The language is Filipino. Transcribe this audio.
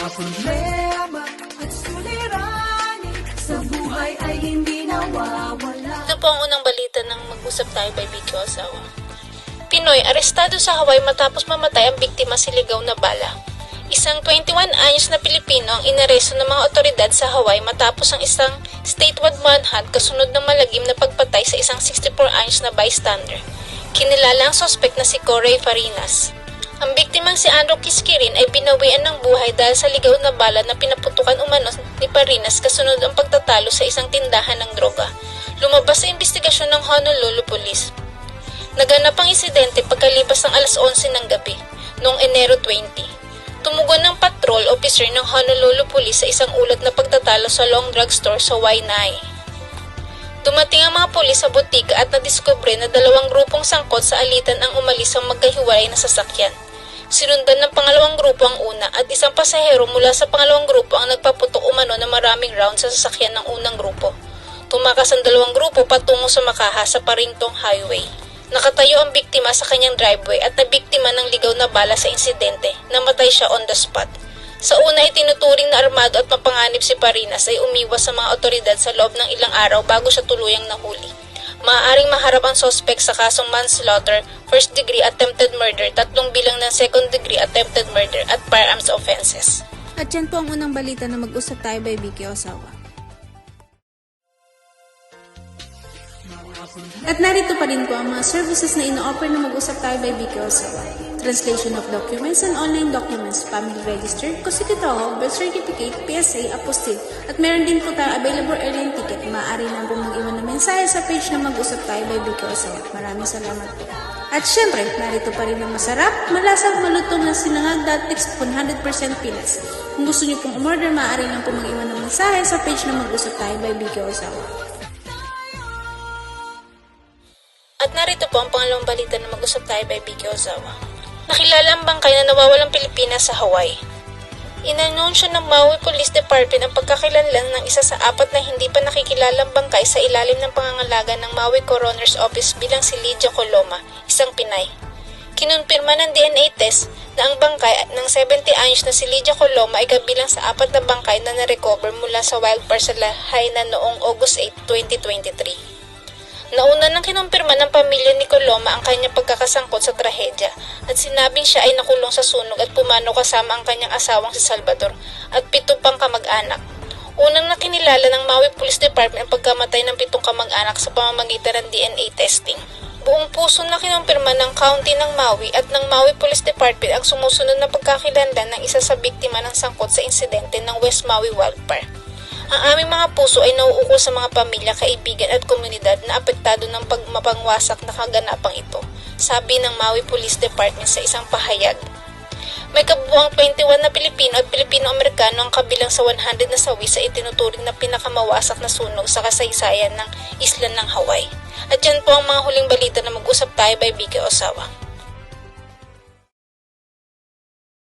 Mga problema at suliranin sa buhay ay hindi nawawala. Ito po ang unang balita ng Mag-usap Tayo by Vicky Ozawa. Pinoy, arestado sa Hawaii matapos mamatay ang biktima sa ligaw na bala. Isang 21 anyos na Pilipino ang inaresto ng mga otoridad sa Hawaii matapos ang isang statewide manhunt kasunod ng malagim na pagpatay sa isang 64 anyos na bystander. Kinilala ang sospek na si Corey Farinas. Ang biktimang si Andrew Kiskirin ay binawian ng buhay dahil sa ligaw na bala na pinaputukan umano ni Farinas kasunod ang pagtatalo sa isang tindahan ng droga. Lumabas sa investigasyon ng Honolulu Police. Naganap ang insidente pagkalipas ng alas 11 ng gabi, noong Enero 20. Tumugon ng patrol officer ng Honolulu Police sa isang ulat na pagtatalo sa Long Drug Store sa Waianae. Dumating ang mga pulis sa butika at nadiskubre na dalawang grupong sangkot sa alitan ang umalis ang magkahiwalay na sasakyan. Sinundan ng pangalawang grupo ang una at isang pasahero mula sa pangalawang grupo ang nagpaputok umano ng maraming round sa sasakyan ng unang grupo. Tumakas ang dalawang grupo patungo sa Makaha sa Paringtong Highway. Nakatayo ang biktima sa kanyang driveway at nabiktima ng ligaw na bala sa insidente. Namatay siya on the spot. Sa una ay tinuturing na armado at mapanganib si Farinas ay umiwas sa mga otoridad sa loob ng ilang araw bago siya tuluyang nahuli. Maaaring maharap ang sospek sa kasong manslaughter, first degree attempted murder, 3 bilang ng second degree attempted murder at firearms offenses. At yan po ang unang balita na Mag-usap Tayo by Vicky Ozawa. At narito pa rin po ang mga services na ino-offer na Mag-usap Tayo by Vicky Ozawa. Translation of documents and online documents, family register, kusikitaho, birth certificate, PSA, apostille. At meron din po tayo available airline ticket. Maaari na po mag-iwan ng mensahe sa page na Mag-usap Tayo by Vicky Ozawa. Maraming salamat po. At syempre, narito pa rin ang masarap, malasang, malutong na sinangag datix 100% Pinas. Kung gusto niyo pong umorder, maaari lang po mag-iwan ng mensahe sa page na Mag-usap Tayo by Vicky Ozawa. At narito po ang pangalawang balita na Mag-usap Tayo by Vicky Ozawa. Nakilala ang bangkay na nawawalang Pilipinas sa Hawaii. Inanunsyo ng Maui Police Department ang pagkakilanlan ng isa sa 4 na hindi pa nakikilalang bangkay sa ilalim ng pangangalaga ng Maui Coroner's Office bilang si Lydia Coloma, isang Pinay. Kinumpirma ng DNA test na ang bangkay ng 70 anyos na si Lydia Coloma ay kabilang sa 4 na bangkay na narecover mula sa wildfire sa Lahaina noong August 8, 2023. Nauna nang kinumpirma ng pamilya ni Coloma ang kanyang pagkakasangkot sa trahedya at sinabing siya ay nakulong sa sunog at pumanaw kasama ang kanyang asawang si Salvador at 7 pang kamag-anak. Unang nakinilala ng Maui Police Department ang pagkamatay ng 7 kamag-anak sa pamamagitan ng DNA testing. Buong puso na kinumpirma ng County ng Maui at ng Maui Police Department ang sumusunod na pagkakilanlan ng isa sa biktima ng sangkot sa insidente ng West Maui wildfire. Ang aming mga puso ay nauukol sa mga pamilya, kaibigan at komunidad na apektado ng mapangwasak na kaganapang ito, sabi ng Maui Police Department sa isang pahayag. May kabuuang 21 na Pilipino at Pilipino-Amerikano ang kabilang sa 100 na sawi sa itinuturing na pinakamawasak na sunog sa kasaysayan ng isla ng Hawaii. At yan po ang mga huling balita na Mag-usap Tayo by Vicky Ozawa.